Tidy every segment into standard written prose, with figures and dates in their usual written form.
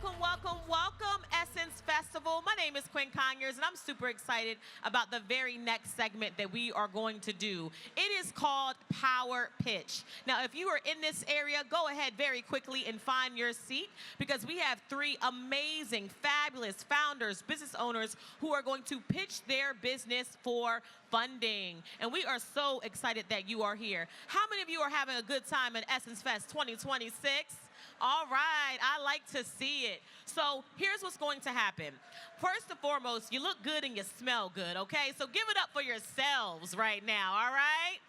Welcome, Essence Festival. My name is Quinn Conyers, and I'm super excited about the very next segment that we are going to do. It is called Power Pitch. Now, if you are in this area, go ahead very quickly and find your seat, because we have three amazing, fabulous founders, business owners who are going to pitch their business for funding. And we are so excited that you are here. How many of you are having a good time at Essence Fest 2026? All right, I like to see it. So here's what's going to happen. First and foremost, you look good and you smell good, okay? So give it up for yourselves right now, all right?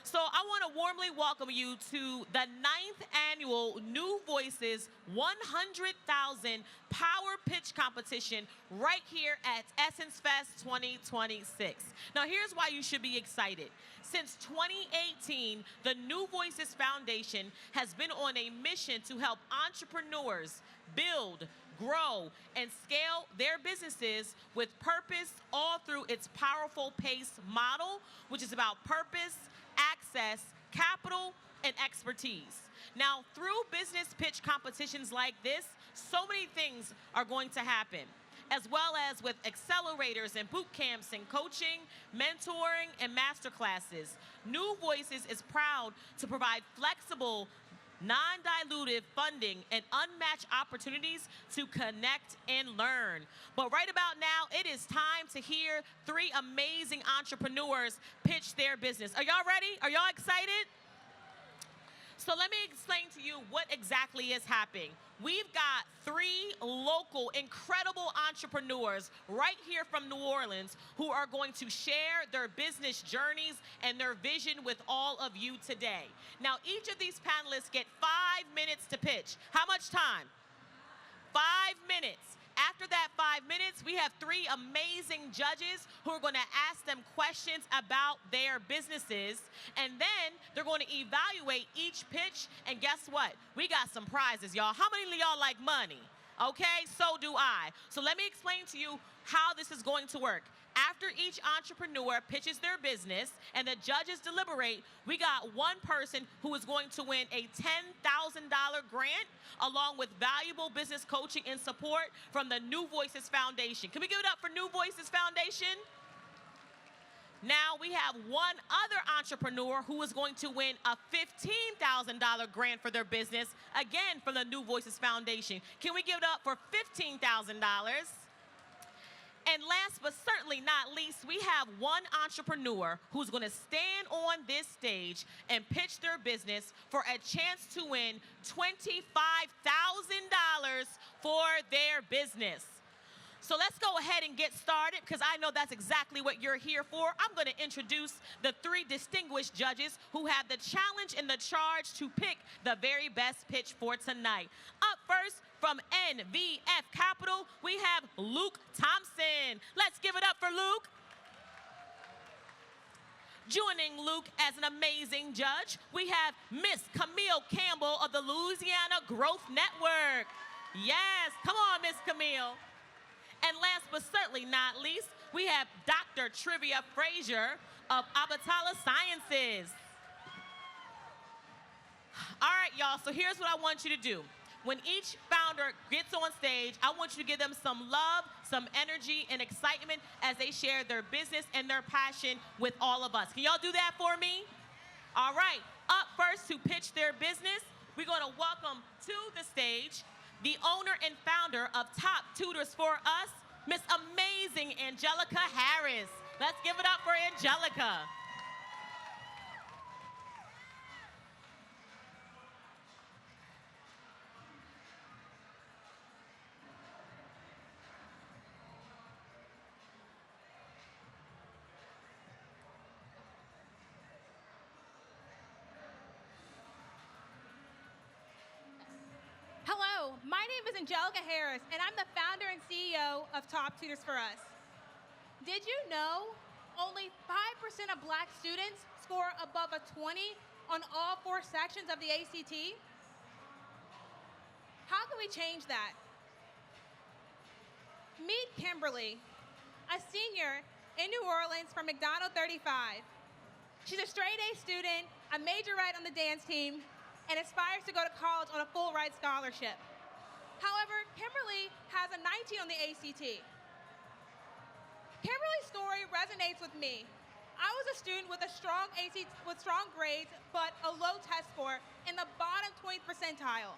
So I want to warmly welcome you to the 9th annual New Voices 100,000 Power Pitch Competition right here at Essence Fest 2026. Now here's why you should be excited. Since 2018, the New Voices Foundation has been on a mission to help entrepreneurs build, grow, and scale their businesses with purpose, all through its powerful PACE model, which is about purpose, access, capital, and expertise. Now, through business pitch competitions like this, so many things are going to happen, as well as with accelerators and boot camps and coaching, mentoring, and masterclasses. New Voices is proud to provide flexible, non-dilutive funding and unmatched opportunities to connect and learn. But right about now, it is time to hear three amazing entrepreneurs pitch their business. Are y'all ready? Are y'all excited? So let me explain to you what exactly is happening. We've got three local, incredible entrepreneurs right here from New Orleans who are going to share their business journeys and their vision with all of you today. Now, each of these panelists get 5 minutes to pitch. How much time? 5 minutes. After that 5 minutes, we have three amazing judges who are going to ask them questions about their businesses, and then they're going to evaluate each pitch, and guess what? We got some prizes, y'all. How many of y'all like money? Okay, so do I. So let me explain to you how this is going to work. After each entrepreneur pitches their business and the judges deliberate, we got one person who is going to win a $10,000 grant along with valuable business coaching and support from the New Voices Foundation. Can we give it up for New Voices Foundation? Now we have one other entrepreneur who is going to win a $15,000 grant for their business, again from the New Voices Foundation. Can we give it up for $15,000? And last but certainly not least, we have one entrepreneur who's going to stand on this stage and pitch their business for a chance to win $25,000 for their business. So let's go ahead and get started, because I know that's exactly what you're here for. I'm going to introduce the three distinguished judges who have the challenge and the charge to pick the very best pitch for tonight. Up first, from NVF Capital, we have Luke Thompson. Let's give it up for Luke. Joining Luke as an amazing judge, we have Miss Camille Campbell of the Louisiana Growth Network. Yes, come on, Miss Camille. And last but certainly not least, we have Dr. Trivia Frazier of Abatala Sciences. All right, y'all, so here's what I want you to do. When each founder gets on stage, I want you to give them some love, some energy, and excitement as they share their business and their passion with all of us. Can y'all do that for me? All right, up first to pitch their business, we're going to welcome to the stage the owner and founder of Top Tutors for Us, Miss Amazing Angelica Harris. Let's give it up for Angelica. Hello, my name is Angelica Harris, and I'm the founder and CEO of Top Tutors for Us. Did you know only 5% of black students score above a 20 on all 4 sections of the ACT? How can we change that? Meet Kimberly, a senior in New Orleans from McDonald 35. She's a straight A student, a majorette on the dance team, and aspires to go to college on a full ride scholarship. However, Kimberly has a 19 on the ACT. Kimberly's story resonates with me. I was a student with strong grades, but a low test score in the bottom 20th percentile.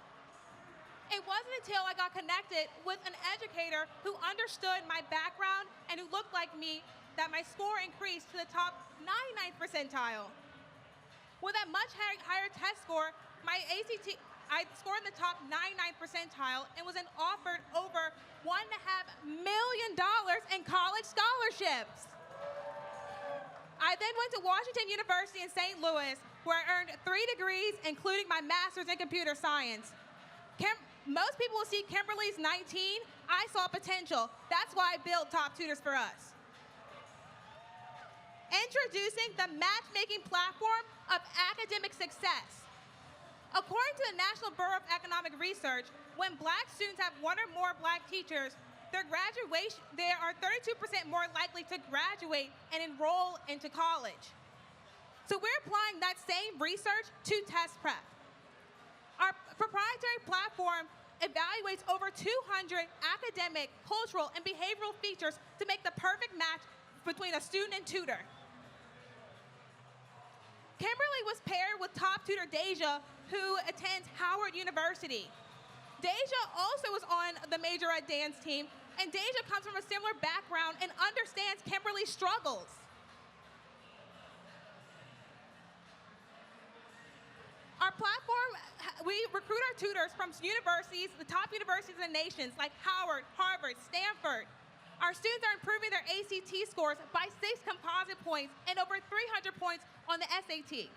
It wasn't until I got connected with an educator who understood my background and who looked like me that my score increased to the top 99th percentile. With that much higher test score, my ACT, I scored in the top 99th percentile and was then offered over $1.5 million in college scholarships. I then went to Washington University in St. Louis, where I earned 3 degrees, including my master's in computer science. Most people will see Kimberly's 19. I saw potential. That's why I built Top Tutors for Us. Introducing the matchmaking platform of academic success. According to the National Bureau of Economic Research, when Black students have one or more Black teachers, they are 32% more likely to graduate and enroll into college. So we're applying that same research to test prep. Our proprietary platform evaluates over 200 academic, cultural, and behavioral features to make the perfect match between a student and tutor. Kimberly was paired with top tutor Deja, who attends Howard University. Deja also was on the Majorette dance team, and Deja comes from a similar background and understands Kimberly's struggles. Our platform, we recruit our tutors from universities, the top universities in the nations, like Howard, Harvard, Stanford. Our students are improving their ACT scores by 6 composite points and over 300 points on the SAT.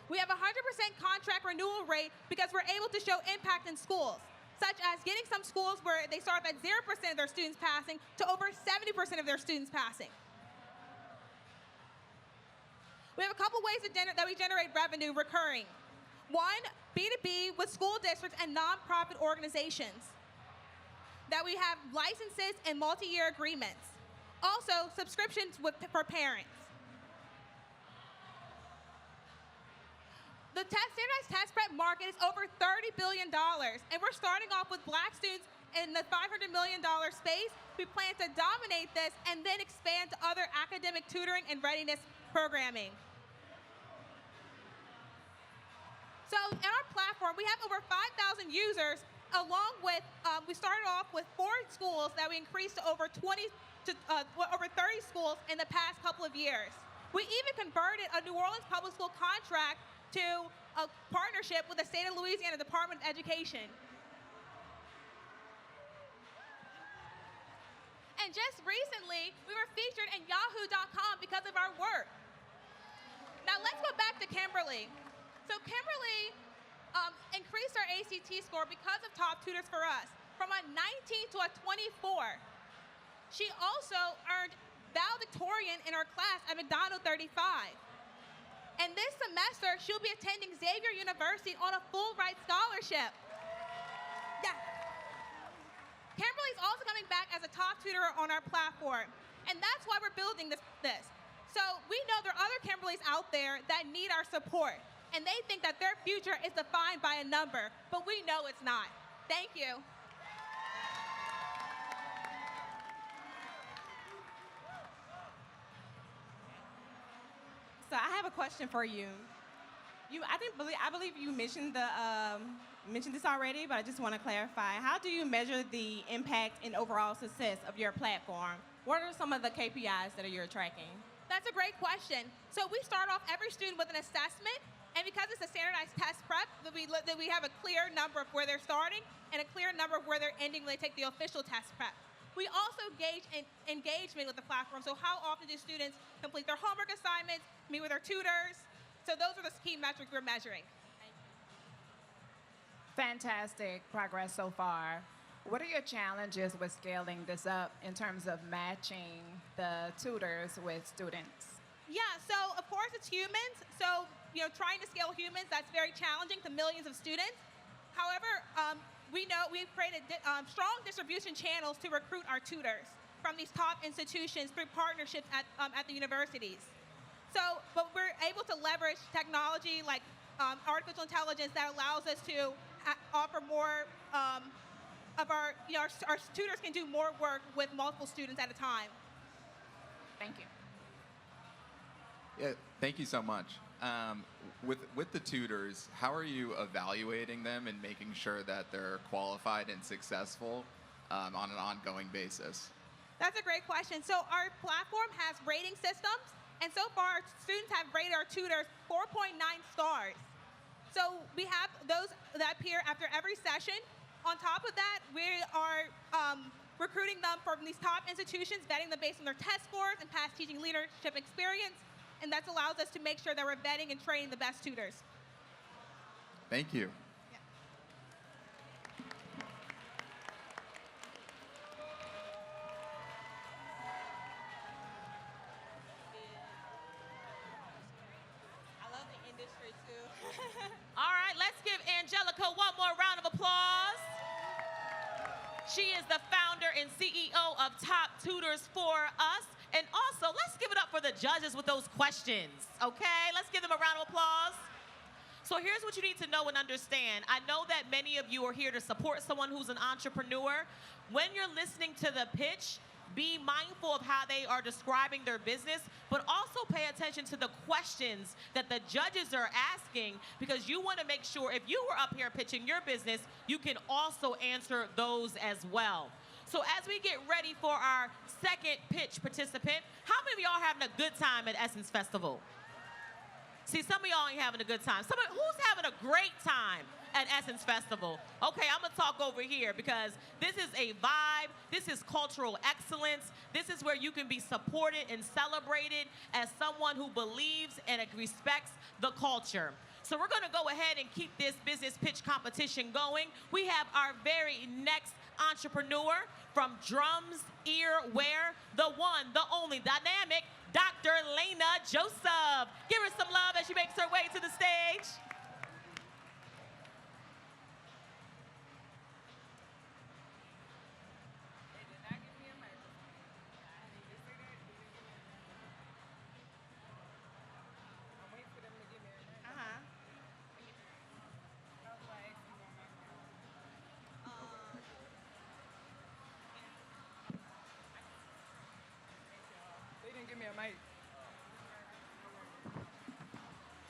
We have a 100% contract renewal rate because we're able to show impact in schools, such as getting some schools where they start at 0% of their students passing to over 70% of their students passing. We have a couple ways that we generate revenue recurring. One, B2B with school districts and nonprofit organizations. That we have licenses and multi-year agreements. Also, subscriptions for parents. The standardized test prep market is over $30 billion, and we're starting off with Black students in the $500 million space. We plan to dominate this and then expand to other academic tutoring and readiness programming. So in our platform, we have over 5,000 users, along with, we started off with 4 schools that we increased to over 30 schools in the past couple of years. We even converted a New Orleans public school contract to a partnership with the state of Louisiana Department of Education. And just recently, we were featured in Yahoo.com because of our work. Now let's go back to Kimberly. So Kimberly increased our ACT score because of Top Tutors for Us from a 19 to a 24. She also earned valedictorian in her class at McDonald 35. And this semester, she'll be attending Xavier University on a full ride scholarship. Yeah. Kimberly's also coming back as a top tutor on our platform. And that's why we're building this. So we know there are other Kimberlys out there that need our support. And they think that their future is defined by a number, but we know it's not. Thank you. So I have a question for you. I believe you mentioned this already, but I just want to clarify. How do you measure the impact and overall success of your platform? What are some of the KPIs that you're tracking? That's a great question. So we start off every student with an assessment, and because it's a standardized test prep, that we have a clear number of where they're starting and a clear number of where they're ending when they take the official test prep. We also gauge engagement with the platform. So how often do students complete their homework assignments, meet with their tutors? So those are the key metrics we're measuring. Fantastic progress so far. What are your challenges with scaling this up in terms of matching the tutors with students? Yeah, so of course it's humans. So, trying to scale humans, that's very challenging to millions of students. However, we know we've created strong distribution channels to recruit our tutors from these top institutions through partnerships at the universities. So, but we're able to leverage technology like artificial intelligence that allows us to offer more of our, our tutors can do more work with multiple students at a time. Thank you. Yeah, thank you so much. With the tutors, how are you evaluating them and making sure that they're qualified and successful on an ongoing basis? That's a great question. So our platform has rating systems, and so far students have rated our tutors 4.9 stars. So we have those that appear after every session. On top of that, we are recruiting them from these top institutions, vetting them based on their test scores and past teaching leadership experience, and that allows us to make sure that we're vetting and training the best tutors. Thank you. I love the industry too. All right, let's give Angelica one more round of applause. She is the founder and CEO of Top Tutors for Us. And also, let's give it up for the judges with those questions, okay? Let's give them a round of applause. So here's what you need to know and understand. I know that many of you are here to support someone who's an entrepreneur. When you're listening to the pitch, be mindful of how they are describing their business, but also pay attention to the questions that the judges are asking, because you want to make sure if you were up here pitching your business, you can also answer those as well. So as we get ready for our second pitch participant, how many of y'all having a good time at Essence Festival? See, some of y'all ain't having a good time. Who's having a great time at Essence Festival? Okay, I'm gonna talk over here because this is a vibe, this is cultural excellence, this is where you can be supported and celebrated as someone who believes and respects the culture. So we're gonna go ahead and keep this business pitch competition going. We have our very next entrepreneur from Drums Earwear, the one, the only dynamic, Dr. Lena Joseph. Give her some love as she makes her way to the stage.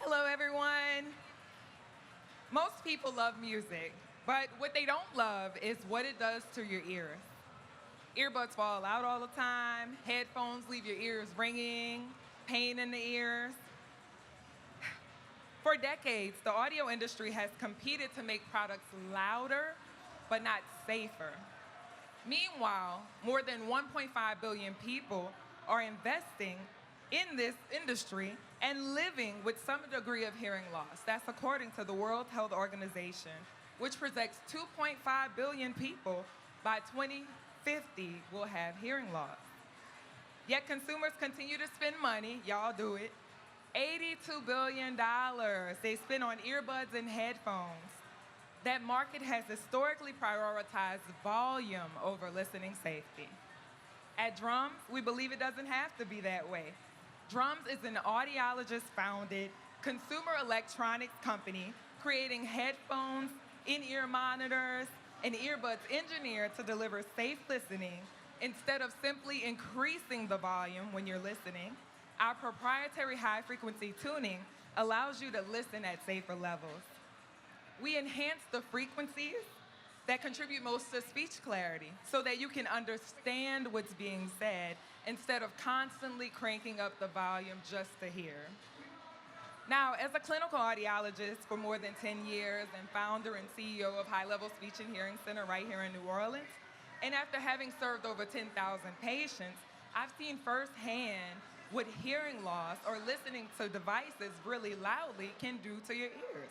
Hello, everyone. Most people love music, but what they don't love is what it does to your ears. Earbuds fall out all the time, headphones leave your ears ringing, pain in the ears. For decades, the audio industry has competed to make products louder, but not safer. Meanwhile, more than 1.5 billion people are investing in this industry and living with some degree of hearing loss. That's according to the World Health Organization, which projects 2.5 billion people by 2050 will have hearing loss. Yet consumers continue to spend money, y'all do it, $82 billion they spend on earbuds and headphones. That market has historically prioritized volume over listening safety. At Drums, we believe it doesn't have to be that way. Drums is an audiologist-founded consumer electronics company creating headphones, in-ear monitors, and earbuds engineered to deliver safe listening instead of simply increasing the volume when you're listening. Our proprietary high-frequency tuning allows you to listen at safer levels. We enhance the frequencies that contribute most to speech clarity so that you can understand what's being said instead of constantly cranking up the volume just to hear. Now, as a clinical audiologist for more than 10 years and founder and CEO of High Level Speech and Hearing Center right here in New Orleans, and after having served over 10,000 patients, I've seen firsthand what hearing loss or listening to devices really loudly can do to your ears.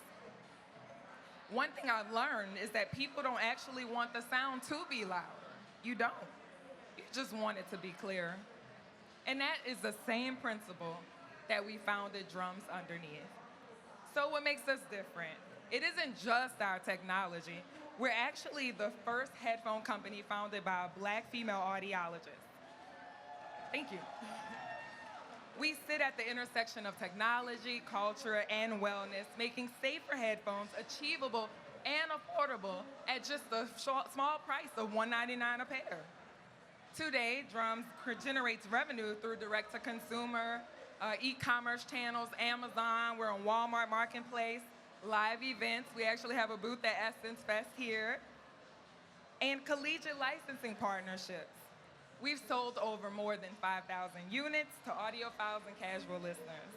One thing I've learned is that people don't actually want the sound to be louder. You don't. You just want it to be clear. And that is the same principle that we founded Drums underneath. So what makes us different? It isn't just our technology. We're actually the first headphone company founded by a Black female audiologist. Thank you. We sit at the intersection of technology, culture, and wellness, making safer headphones achievable and affordable at just a small price of $199 a pair. Today, Drums generates revenue through direct-to-consumer, e-commerce channels, Amazon, we're on Walmart Marketplace, live events. We actually have a booth at Essence Fest here, and collegiate licensing partnerships. We've sold over more than 5,000 units to audiophiles and casual listeners,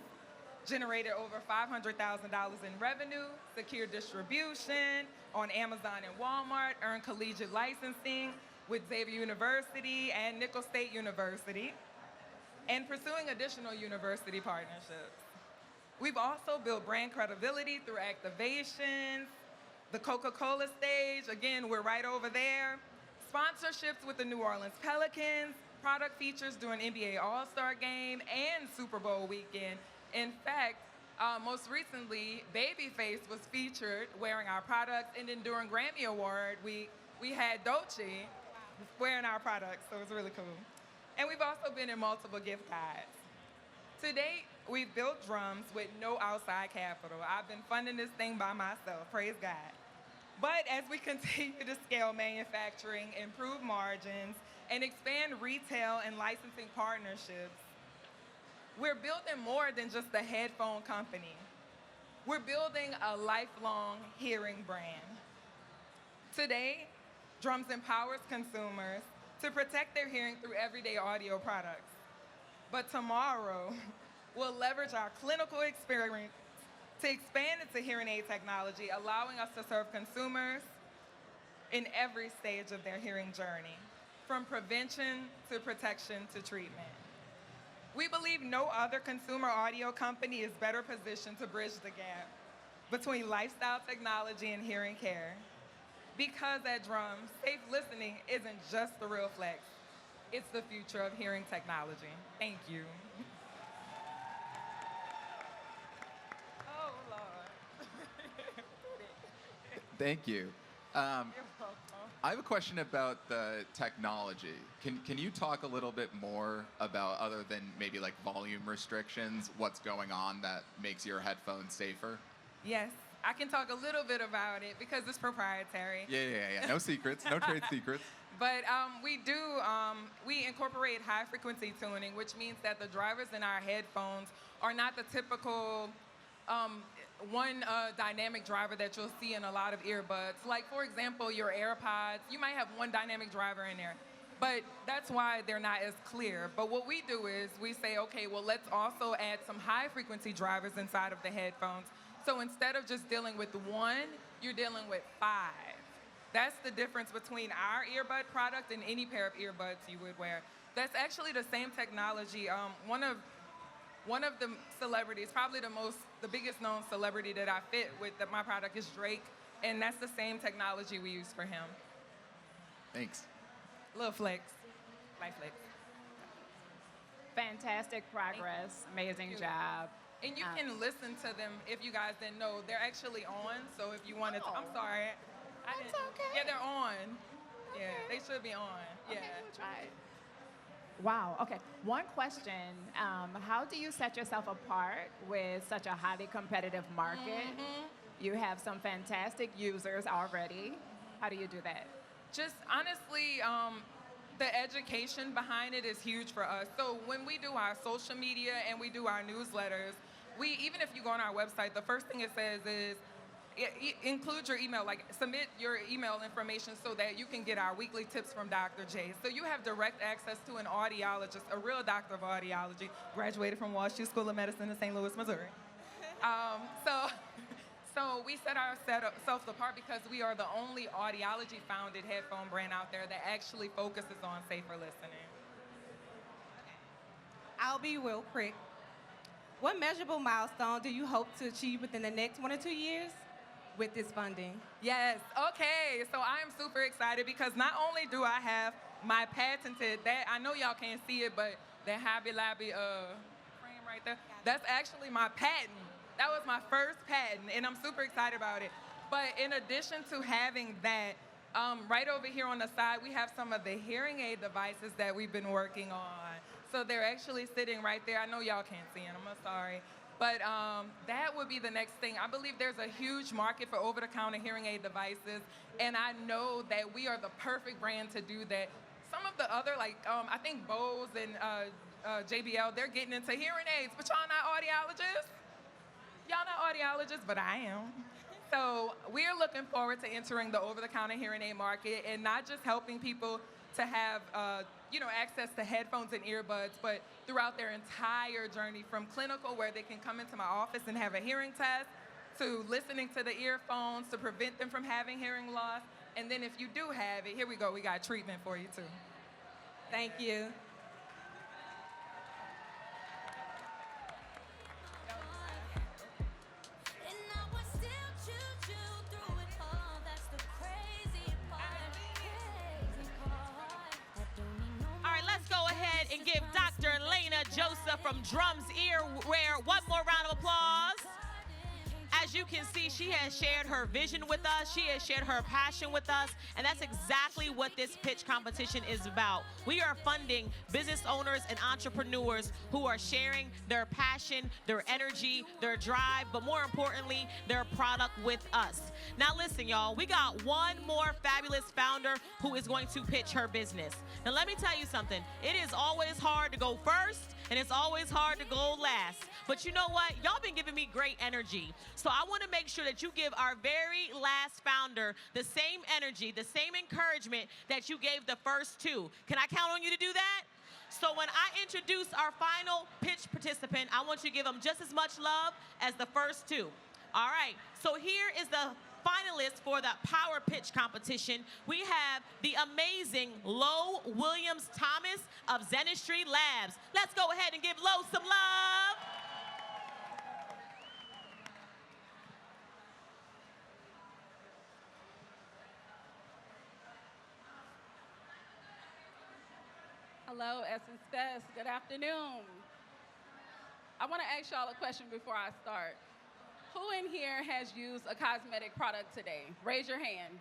generated over $500,000 in revenue, secured distribution on Amazon and Walmart, earned collegiate licensing with Xavier University and Nicholls State University, and pursuing additional university partnerships. We've also built brand credibility through activations, the Coca-Cola stage, again, we're right over there, sponsorships with the New Orleans Pelicans, product features during NBA All-Star Game and Super Bowl weekend. In fact, most recently, Babyface was featured wearing our products, and then during Grammy Award, we had Doechii wearing our products, so it was really cool. And we've also been in multiple gift guides. To date, we've built Drums with no outside capital. I've been funding this thing by myself, praise God. But as we continue to scale manufacturing, improve margins, and expand retail and licensing partnerships, we're building more than just a headphone company. We're building a lifelong hearing brand. Today, Drums empowers consumers to protect their hearing through everyday audio products. But tomorrow, we'll leverage our clinical experience to expand into hearing aid technology, allowing us to serve consumers in every stage of their hearing journey, from prevention to protection to treatment. We believe no other consumer audio company is better positioned to bridge the gap between lifestyle technology and hearing care. Because at Drums, safe listening isn't just the real flex, it's the future of hearing technology. Thank you. Oh, Lord. Thank you. I have a question about the technology. Can you talk a little bit more about, other than maybe like volume restrictions, what's going on that makes your headphones safer? Yes, I can talk a little bit about it because it's proprietary. Yeah. No secrets, no trade secrets. But we incorporate high frequency tuning, which means that the drivers in our headphones are not the typical one dynamic driver that you'll see in a lot of earbuds. Like, for example, your AirPods, you might have one dynamic driver in there, but that's why they're not as clear. But what we do is we say, okay, well, let's also add some high frequency drivers inside of the headphones. So instead of just dealing with one, you're dealing with 5. That's the difference between our earbud product and any pair of earbuds you would wear. That's actually the same technology. One of the celebrities, probably the biggest known celebrity that I fit with my product is Drake, and that's the same technology we use for him. Thanks. Little flex, light flex. Fantastic progress. Amazing job. And you can listen to them if you guys didn't know. They're actually on, so if you wanted to, I'm sorry. That's okay. Yeah, they're on. Yeah, they should be on. Yeah. Okay, we'll try it. Wow. Okay. One question. How do you set yourself apart with such a highly competitive market? You have some fantastic users already. How do you do that? Just honestly, the education behind it is huge for us. So when we do our social media and we do our newsletters, even if you go on our website, the first thing it says is, include your email, like submit your email information so that you can get our weekly tips from Dr. J. So you have direct access to an audiologist, a real doctor of audiology, graduated from Walsh School of Medicine in St. Louis, Missouri. So we set ourselves apart because we are the only audiology-founded headphone brand out there that actually focuses on safer listening. I'll be real quick. What measurable milestone do you hope to achieve within the next 1 or 2 years with this funding? Yes, okay, so I am super excited because not only do I have my patented, that I know y'all can't see it, but that Hobby Lobby frame right there, that's actually my patent. That was my first patent, and I'm super excited about it. But in addition to having that, right over here on the side, we have some of the hearing aid devices that we've been working on. So they're actually sitting right there. I know y'all can't see them, I'm sorry. But that would be the next thing. I believe there's a huge market for over-the-counter hearing aid devices, and I know that we are the perfect brand to do that. Some of the other, like, I think Bose and JBL, they're getting into hearing aids, but y'all not audiologists? Y'all not audiologists, but I am. So we're looking forward to entering the over-the-counter hearing aid market and not just helping people to have access to headphones and earbuds, but throughout their entire journey, from clinical, where they can come into my office and have a hearing test, to listening to the earphones to prevent them from having hearing loss. And then if you do have it, here we go, we got treatment for you too. Thank you. All right, let's go ahead and give Dr. Elena Joseph from Drums Earwear one more round of applause. As you can see, she has shared her vision with us. She has shared her passion with us. And that's exactly what this pitch competition is about. We are funding business owners and entrepreneurs who are sharing their passion, their energy, their drive, but more importantly, their product with us. Now listen, y'all, we got one more fabulous founder who is going to pitch her business. Now let me tell you something. It is always hard to go first, and it's always hard to go last. But you know what? Y'all been giving me great energy. So I want to make sure that you give our very last founder the same energy, the same encouragement that you gave the first two. Can I count on you to do that? So when I introduce our final pitch participant, I want you to give them just as much love as the first two. All right. So here is the finalists for the Power Pitch competition. We have the amazing Lo Williams Thomas of Zenistry Labs. Let's go ahead and give Lo some love. Hello, Essence Fest. Good afternoon. I want to ask y'all a question before I start. Who in here has used a cosmetic product today? Raise your hand.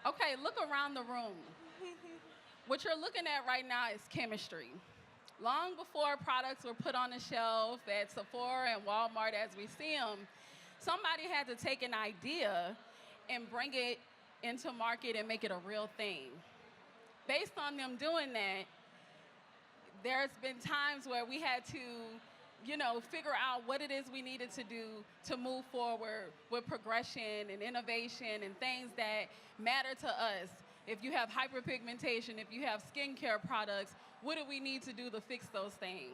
Okay, look around the room. What you're looking at right now is chemistry. Long before products were put on the shelf at Sephora and Walmart as we see them, somebody had to take an idea and bring it into market and make it a real thing. Based on them doing that, there's been times where we had to figure out what it is we needed to do to move forward with progression and innovation and things that matter to us. If you have hyperpigmentation, if you have skincare products, what do we need to do to fix those things?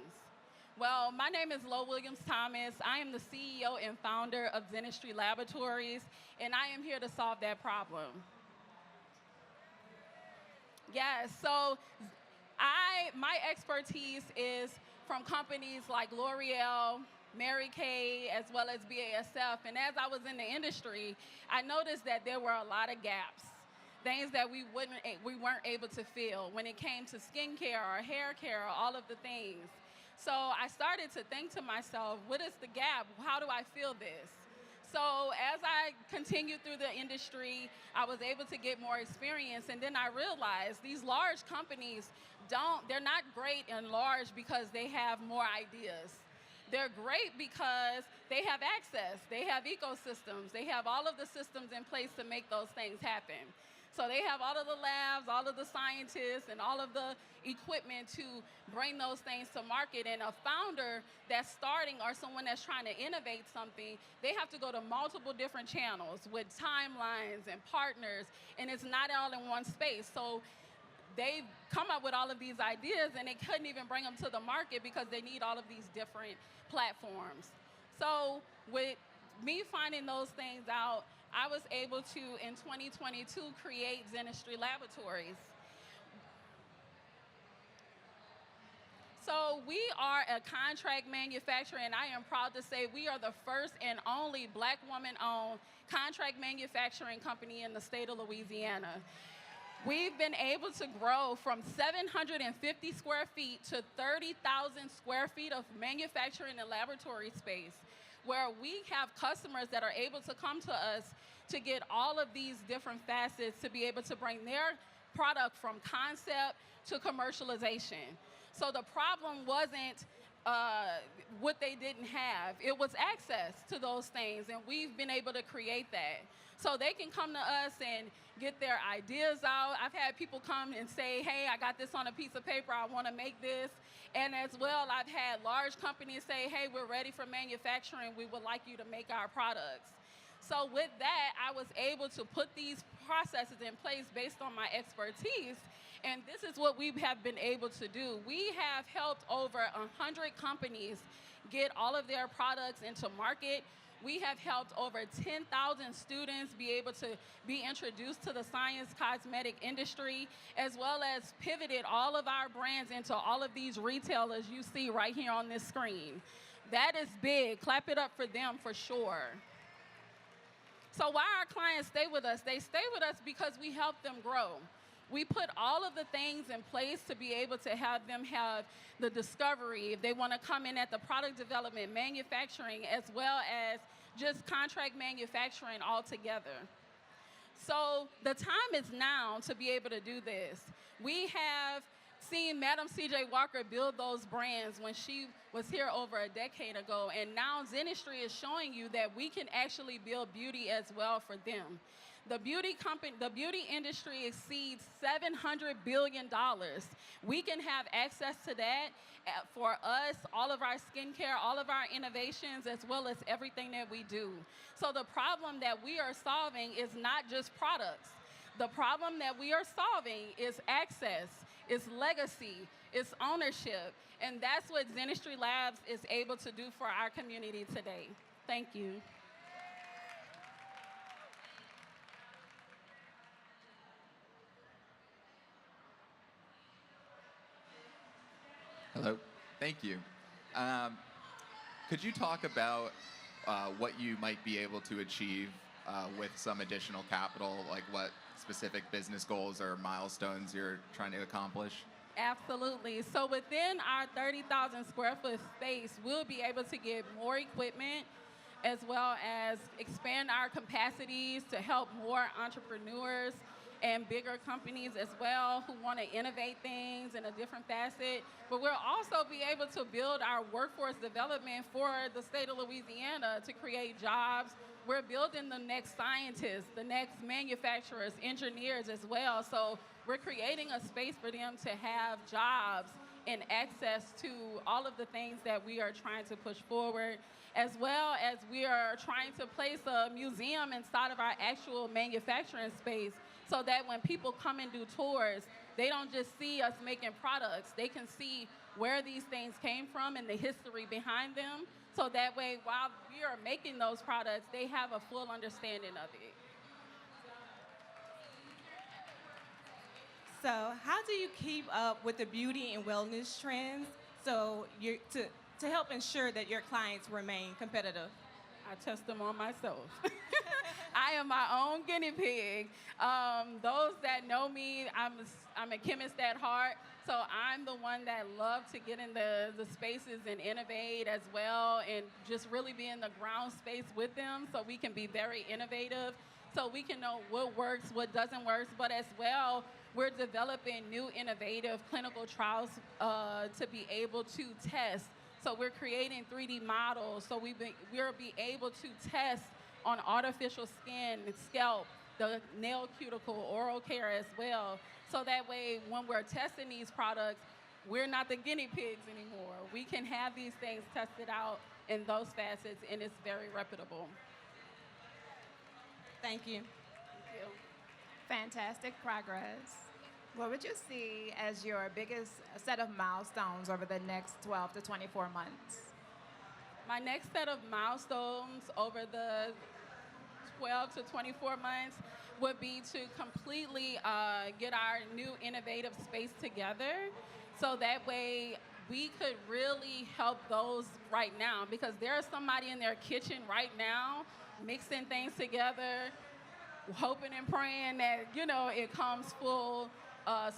Well, my name is Lo Williams Thomas. I am the CEO and founder of Zenistry Laboratories, and I am here to solve that problem. Yes, so my expertise is from companies like L'Oreal, Mary Kay, as well as BASF. And as I was in the industry, I noticed that there were a lot of gaps, things that we weren't able to fill when it came to skincare or hair care or all of the things. So I started to think to myself, what is the gap? How do I fill this? So as I continued through the industry, I was able to get more experience, and then I realized these large companies they're not great and large because they have more ideas. They're great because they have access, they have ecosystems, they have all of the systems in place to make those things happen. So they have all of the labs, all of the scientists, and all of the equipment to bring those things to market. And a founder that's starting or someone that's trying to innovate something, they have to go to multiple different channels with timelines and partners, and it's not all in one space. So they've come up with all of these ideas, and they couldn't even bring them to the market because they need all of these different platforms. So with me finding those things out, I was able to, in 2022, create Zenistry Laboratories. So we are a contract manufacturer, and I am proud to say we are the first and only Black woman-owned contract manufacturing company in the state of Louisiana. We've been able to grow from 750 square feet to 30,000 square feet of manufacturing and laboratory space, where we have customers that are able to come to us to get all of these different facets to be able to bring their product from concept to commercialization. So the problem wasn't what they didn't have. It was access to those things, and we've been able to create that. So they can come to us and get their ideas out. I've had people come and say, hey, I got this on a piece of paper, I want to make this. And as well, I've had large companies say, hey, we're ready for manufacturing, we would like you to make our products. So with that, I was able to put these processes in place based on my expertise, and this is what we have been able to do. We have helped over 100 companies get all of their products into market. We have helped over 10,000 students be able to be introduced to the science cosmetic industry, as well as pivoted all of our brands into all of these retailers you see right here on this screen. That is big. Clap it up for them for sure. So why our clients stay with us? They stay with us because we help them grow. We put all of the things in place to be able to have them have the discovery, if they want to come in at the product development, manufacturing, as well as just contract manufacturing altogether. So the time is now to be able to do this. We have seen Madam C.J. Walker build those brands when she was here over a decade ago, and now Zenistry is showing you that we can actually build beauty as well for them. The beauty industry exceeds $700 billion. We can have access to that for us, all of our skincare, all of our innovations, as well as everything that we do. So the problem that we are solving is not just products. The problem that we are solving is access, is legacy, is ownership, and that's what Zenistry Labs is able to do for our community today. Thank you. Hello. Thank you. Could you talk about what you might be able to achieve with some additional capital, like what specific business goals or milestones you're trying to accomplish? Absolutely. So within our 30,000 square foot space, we'll be able to get more equipment, as well as expand our capacities to help more entrepreneurs and bigger companies as well who want to innovate things in a different facet. But we'll also be able to build our workforce development for the state of Louisiana to create jobs. We're building the next scientists, the next manufacturers, engineers as well. So we're creating a space for them to have jobs and access to all of the things that we are trying to push forward, as well as we are trying to place a museum inside of our actual manufacturing space, so that when people come and do tours, they don't just see us making products. They can see where these things came from and the history behind them. So that way, while we are making those products, they have a full understanding of it. So how do you keep up with the beauty and wellness trends so to help ensure that your clients remain competitive? I test them on myself. I am my own guinea pig. Those that know me, I'm a chemist at heart, so I'm the one that loves to get in the spaces and innovate as well, and just really be in the ground space with them so we can be very innovative, so we can know what works, what doesn't work, but as well, we're developing new innovative clinical trials to be able to test. So we're creating 3D models, so we'll be able to test on artificial skin, scalp, the nail cuticle, oral care as well. So that way, when we're testing these products, we're not the guinea pigs anymore. We can have these things tested out in those facets, and it's very reputable. Thank you. Thank you. Fantastic progress. What would you see as your biggest set of milestones over the next 12 to 24 months? My next set of milestones over the 12 to 24 months would be to completely get our new innovative space together, so that way we could really help those right now, because there's somebody in their kitchen right now mixing things together, hoping and praying that, it comes full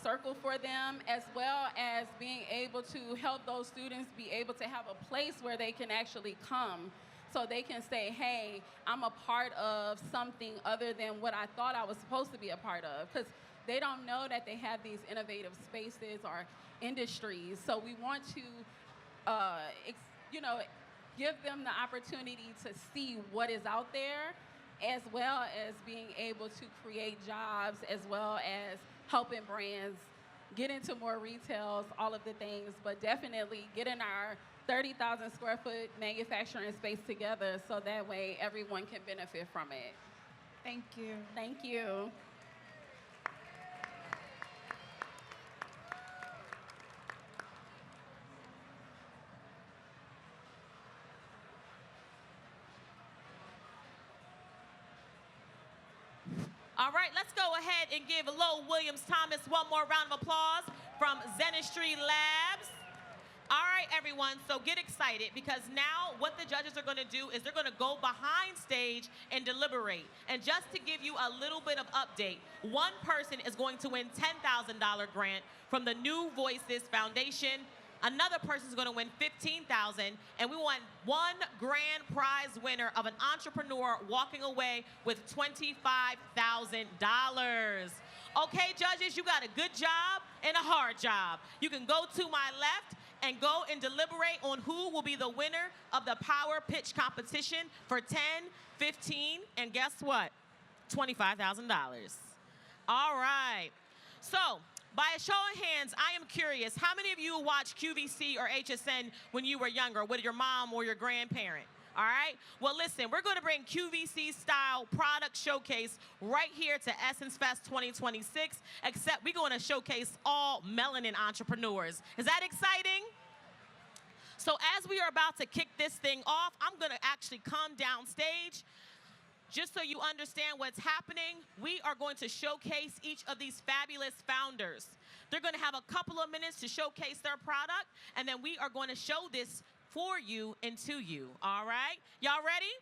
circle for them, as well as being able to help those students be able to have a place where they can actually come. so they can say, hey, I'm a part of something other than what I thought I was supposed to be a part of. Because they don't know that they have these innovative spaces or industries. So we want to, give them the opportunity to see what is out there, as well as being able to create jobs, as well as helping brands get into more retails, all of the things, but definitely getting our 30,000 square foot manufacturing space together so that way everyone can benefit from it. Thank you. Thank you. All right, let's go ahead and give Lowell Williams Thomas one more round of applause from Zenistry Labs. All right, everyone, so get excited because now what the judges are going to do is they're going to go behind stage and deliberate. And just to give you a little bit of update, one person is going to win $10,000 grant from the New Voices Foundation. Another person is going to win $15,000, and we want one grand prize winner of an entrepreneur walking away with $25,000. Okay, judges, you got a good job and a hard job. You can go to my left and go and deliberate on who will be the winner of the Power Pitch competition for 10, 15, and guess what? $25,000. All right. So, by a show of hands, I am curious, how many of you watched QVC or HSN when you were younger with your mom or your grandparent? All right? Well, listen, we're going to bring QVC-style product showcase right here to Essence Fest 2026, except we're going to showcase all melanin entrepreneurs. Is that exciting? So as we are about to kick this thing off, I'm going to actually come downstage. Just so you understand what's happening, we are going to showcase each of these fabulous founders. They're going to have a couple of minutes to showcase their product, and then we are going to show this for you and to you, all right? Y'all ready?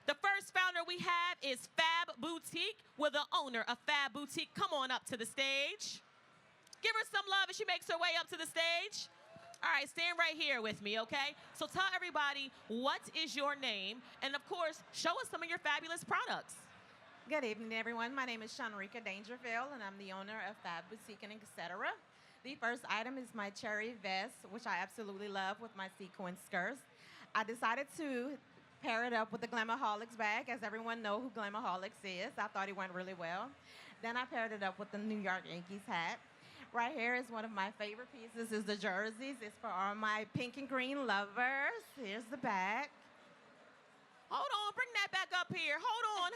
The first founder we have is Fab Boutique. We're the owner of Fab Boutique. Come on up to the stage. Give her some love as she makes her way up to the stage. All right, stand right here with me, okay? So tell everybody, what is your name? And of course, show us some of your fabulous products. Good evening, everyone. My name is Shanrika Dangerfield, and I'm the owner of Fab Boutique and etc. The first item is my cherry vest, which I absolutely love with my sequin skirts. I decided to pair it up with the Glamaholics bag, as everyone knows who Glamaholics is. I thought it went really well. Then I paired it up with the New York Yankees hat. Right here is one of my favorite pieces, is the jerseys. It's for all my pink and green lovers. Here's the back. Hold on, bring that back up here. Hold on.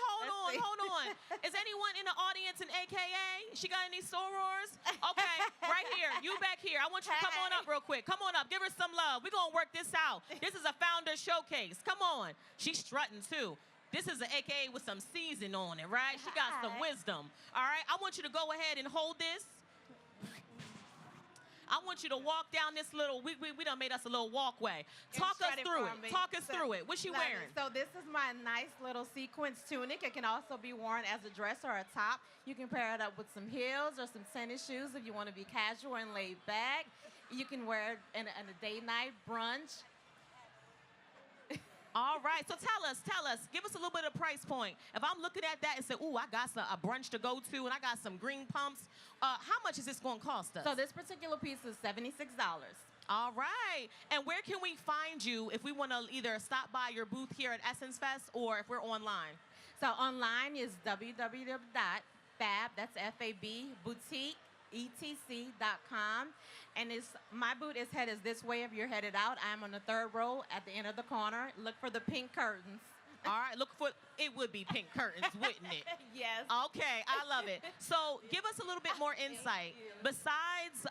Is anyone in the audience an AKA? She got any sorors? Okay, right here, you back here. I want you to come on up real quick. Come on up, give her some love. We're gonna work this out. This is a founder showcase. Come on. She's strutting too. This is an AKA with some season on it, right? She got some wisdom. All right, I want you to go ahead and hold this. I want you to walk down this little, we done made us a little walkway. Talk us through it. Talk us through it. What's she wearing? So this is my nice little sequence tunic. It can also be worn as a dress or a top. You can pair it up with some heels or some tennis shoes if you want to be casual and laid back. You can wear it in a day-night brunch. All right, so tell us, give us a little bit of price point. If I'm looking at that and say, ooh, I got a brunch to go to and I got some green pumps, how much is this going to cost us? So this particular piece is $76. All right, and where can we find you if we want to either stop by your booth here at Essence Fest or if we're online? So online is www.fab, that's F-A-B, boutique, etc.com, and my booth is headed this way. If you're headed out, I'm on the third row at the end of the corner. Look for the pink curtains. All right, look for it. Would be pink curtains, wouldn't it? Yes. Okay, I love it. So give us a little bit more insight. Besides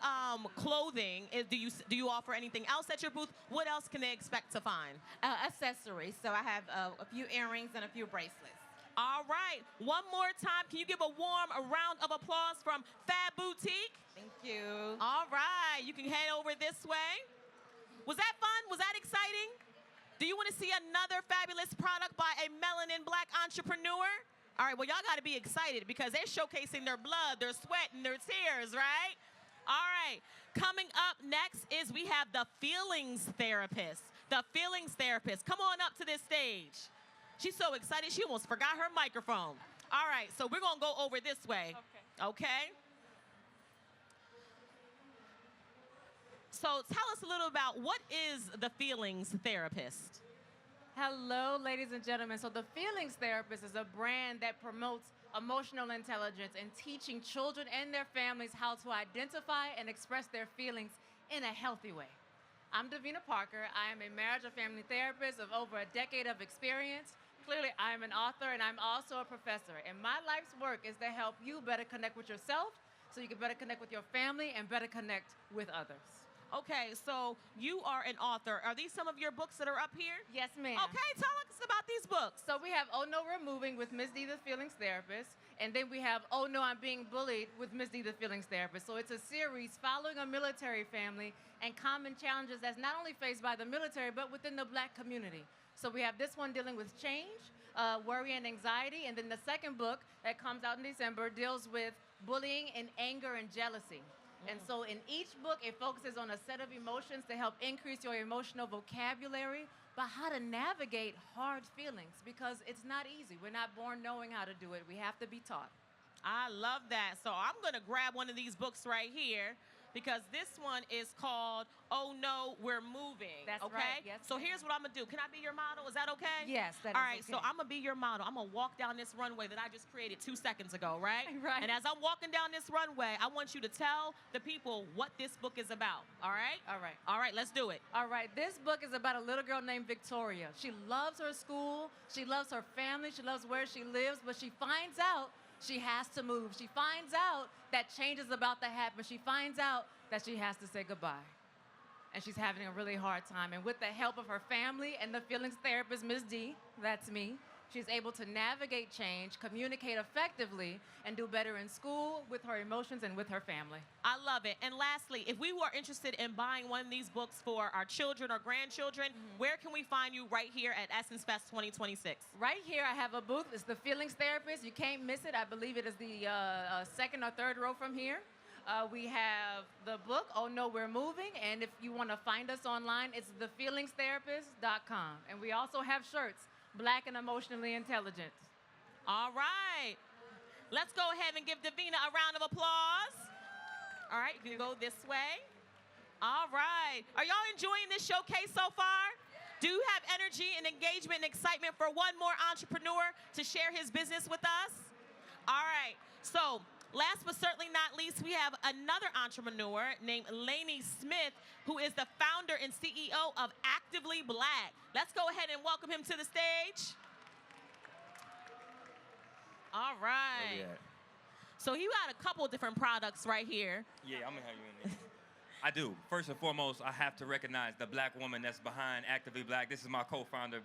clothing, do you offer anything else at your booth? What else can they expect to find? Accessories. So I have a few earrings and a few bracelets. All right, one more time. Can you give a round of applause from Fab Boutique? Thank you. All right, you can head over this way. Was that fun? Was that exciting? Do you want to see another fabulous product by a melanin black entrepreneur? All right, well, y'all got to be excited because they're showcasing their blood, their sweat, and their tears, right? All right, coming up next is we have the Feelings Therapist. the feelings therapist. Come on up to this stage. She's so excited she almost forgot her microphone. All right, so we're gonna go over this way. Okay? So tell us a little about what is the feelings therapist? Hello, ladies and gentlemen. So the Feelings Therapist is a brand that promotes emotional intelligence and teaching children and their families how to identify and express their feelings in a healthy way. I'm Davina Parker. I am a marriage and family therapist of over a decade of experience. Clearly, I am an author and I'm also a professor. And my life's work is to help you better connect with yourself so you can better connect with your family and better connect with others. Okay, so you are an author. Are these some of your books that are up here? Yes, ma'am. Okay, tell us about these books. So we have Oh No, We're Moving with Ms. D, the Feelings Therapist. And then we have Oh No, I'm Being Bullied with Ms. D, the Feelings Therapist. So it's a series following a military family and common challenges that's not only faced by the military, but within the Black community. So we have this one dealing with change, worry and anxiety. And then the second book that comes out in December deals with bullying and anger and jealousy. And so in each book, it focuses on a set of emotions to help increase your emotional vocabulary, but how to navigate hard feelings because it's not easy. We're not born knowing how to do it. We have to be taught. I love that. So I'm going to grab one of these books right here because this one is called Oh No, We're Moving. That's okay? right. Yes, so ma'am. here's what I'm going to do. Can I be your model? Is that okay? Yes, that All is right, okay. so I'm going to be your model. I'm going to walk down this runway that I just created 2 seconds ago, right? Right. And as I'm walking down this runway, I want you to tell the people what this book is about. All right? All right. All right, let's do it. All right, this book is about a little girl named Victoria. She loves her school, she loves her family, she loves where she lives, but she finds out she has to move. She finds out that change is about to happen. She finds out that she has to say goodbye. And she's having a really hard time. And with the help of her family and the feelings therapist, Ms. D, that's me, she's able to navigate change, communicate effectively, and do better in school with her emotions and with her family. I love it. And lastly, if we were interested in buying one of these books for our children or grandchildren, where can we find you right here at Essence Fest 2026? Right here, I have a booth. It's the Feelings Therapist. You can't miss it. I believe it is the second or third row from here. We have the book, Oh No, We're Moving. And if you want to find us online, it's thefeelingstherapist.com. And we also have shirts, Black and Emotionally Intelligent. All right. Let's go ahead and give Davina a round of applause. All right, you can go this way. All right. Are y'all enjoying this showcase so far? Do you have energy and engagement and excitement for one more entrepreneur to share his business with us? All right. So, last but certainly not least, we have another entrepreneur named Lainey Smith, who is the founder and CEO of Actively Black. Let's go ahead and welcome him to the stage. All right. So you got a couple different products right here. Yeah, I'm gonna have you in there. I do. First and foremost, I have to recognize the Black woman that's behind Actively Black. This is my co-founder.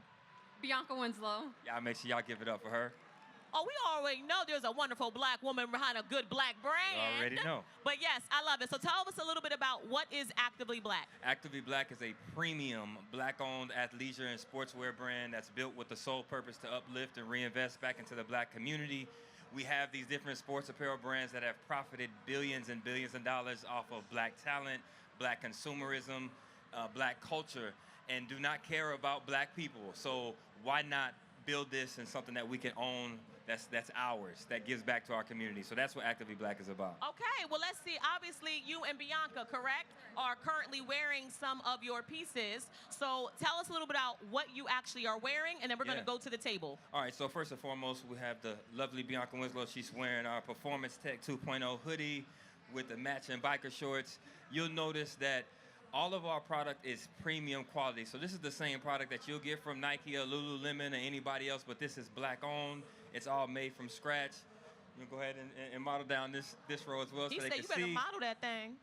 Bianca Winslow. Y'all make sure y'all give it up for her. Oh, we already know there's a wonderful Black woman behind a good Black brand. You already know. But yes, I love it. So tell us a little bit about what is Actively Black. Actively Black is a premium Black-owned athleisure and sportswear brand that's built with the sole purpose to uplift and reinvest back into the Black community. We have these different sports apparel brands that have profited billions and billions of dollars off of Black talent, Black consumerism, Black culture, and do not care about Black people. So why not build this in something that we can own that's ours, that gives back to our community. So that's what Actively Black is about. Okay, well, let's see. Obviously, you and Bianca, correct, are currently wearing some of your pieces. So tell us a little bit about what you actually are wearing, and then we're going to go to the table. All right, so first and foremost, we have the lovely Bianca Winslow. She's wearing our Performance Tech 2.0 hoodie with the matching biker shorts. You'll notice that all of our product is premium quality. So this is the same product that you'll get from Nike or Lululemon or anybody else, but this is Black owned. It's all made from scratch. You can go ahead and model down this row as well, He so they said can you better see. model that thing.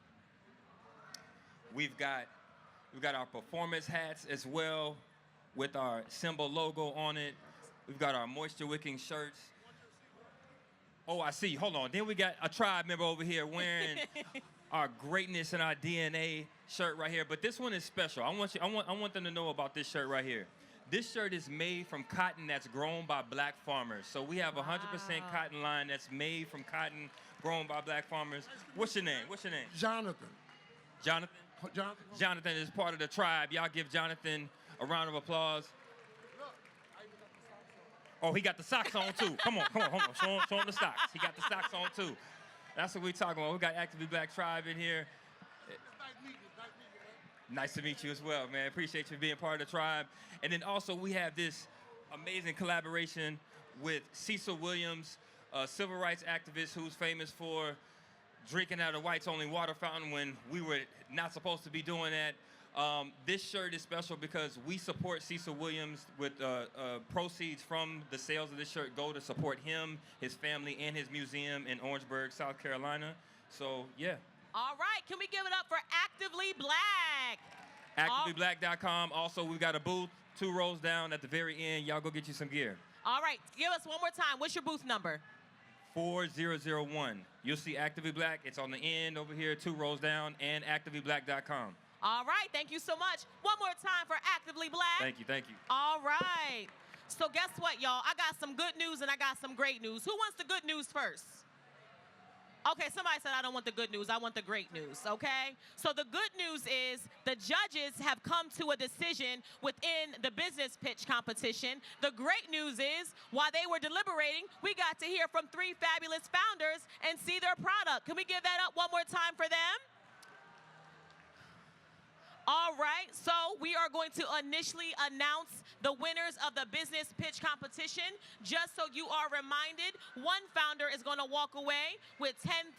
We've got our performance hats as well with our symbol logo on it. We've got our moisture wicking shirts. Oh, I see. Hold on. Then we got a tribe member over here wearing our greatness and our DNA shirt right here. But this one is special. I want them to know about this shirt right here. This shirt is made from cotton that's grown by Black farmers. So we have 100% cotton line that's made from cotton grown by Black farmers. What's your name? What's your name? Jonathan. Jonathan? Jonathan. Jonathan is part of the tribe. Y'all give Jonathan A round of applause. Oh, he got the socks on too. Come on. Show him the socks. He got the socks on too. That's what we're talking about. We got Actively Black Tribe in here. Nice to meet you as well, man. Appreciate you being part of the tribe. And then also we have this amazing collaboration with Cecil Williams, a civil rights activist who's famous for drinking out of whites only water fountain when we were not supposed to be doing that. This shirt is special because we support Cecil Williams with proceeds from the sales of this shirt go to support him, his family, and his museum in Orangeburg, South Carolina. So, yeah. All right, can we give it up for Actively Black? ActivelyBlack.com. Also, we've got a booth 2 rows down at the very end. Y'all go get you some gear. All right, give us one more time. What's your booth number? 4001. You'll see Actively Black. It's on the end over here, 2 rows down, and ActivelyBlack.com. All right, thank you so much. One more time for Actively Black. Thank you, thank you. All right. So guess what, y'all? I got some good news and I got some great news. Who wants the good news first? Okay, somebody said I don't want the good news. I want the great news, okay? So the good news is the judges have come to a decision within the business pitch competition. The great news is while they were deliberating, we got to hear from 3 fabulous founders and see their product. Can we give that up one more time for them? All right, so we are going to initially announce the winners of the business pitch competition. Just so you are reminded, one founder is going to walk away with $10,000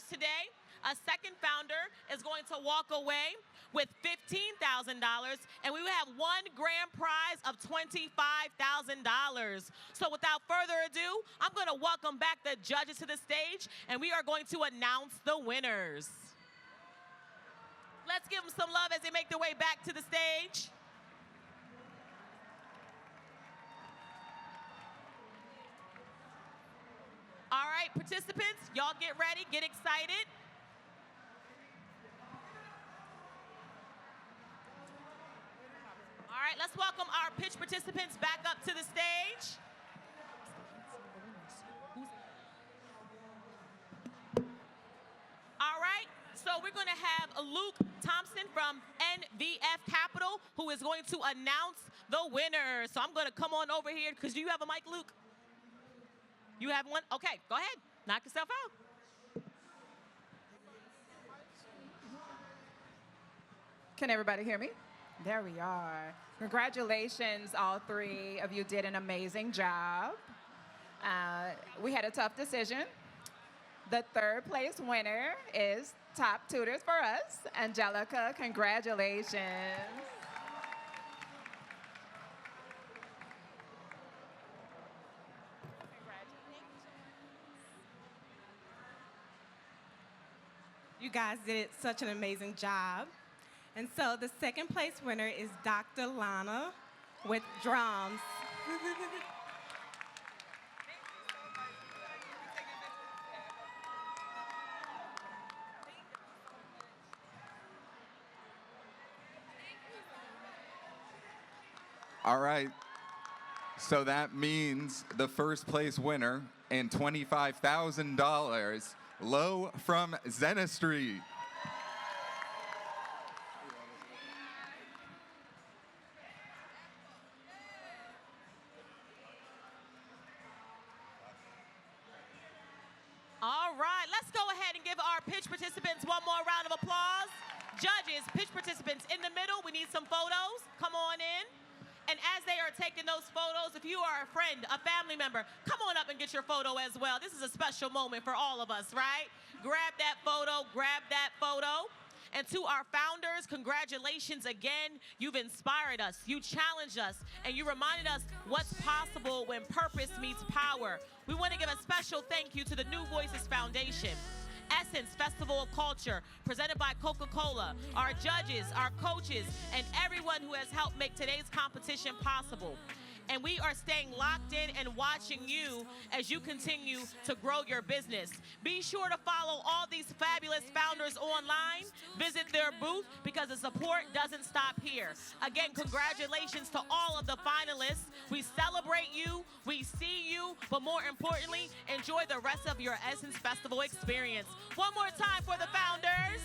today. A second founder is going to walk away with $15,000, and we have one grand prize of $25,000. So without further ado, I'm going to welcome back the judges to the stage, and we are going to announce the winners. Let's give them some love as they make their way back to the stage. All right, participants, y'all get ready, get excited. All right, let's welcome our pitch participants back up to the stage. All right, so we're going to have Luke Thompson from NVF Capital, who is going to announce the winner. So I'm going to come on over here, because do you have a mic, Luke? You have one? Okay, go ahead. Knock yourself out. Can everybody hear me? There we are. Congratulations, all 3 of you did an amazing job. We had a tough decision. The 3rd place winner is Top Tutors for Us. Angelica, congratulations. You guys did such an amazing job. And so the 2nd place winner is Dr. Lana with drums. All right. So that means the first place winner and $25,000, Lo from Zenistry. All right, let's go ahead and give our pitch participants one more round of applause. Judges, pitch participants in the middle, we need some photos. Come on in. And as they are taking those photos, if you are a friend, a family member, come on up and get your photo as well. This is a special moment for all of us, right? Grab that photo, grab that photo. And to our founders, congratulations again. You've inspired us, you challenged us, and you reminded us what's possible when purpose meets power. We want to give a special thank you to the New Voices Foundation, Essence Festival of Culture, presented by Coca-Cola, our judges, our coaches, and everyone who has helped make today's competition possible. And we are staying locked in and watching you as you continue to grow your business. Be sure to follow all these fabulous founders online. Visit their booth because the support doesn't stop here. Again, congratulations to all of the finalists. We celebrate you, we see you, but more importantly, enjoy the rest of your Essence Festival experience. One more time for the founders.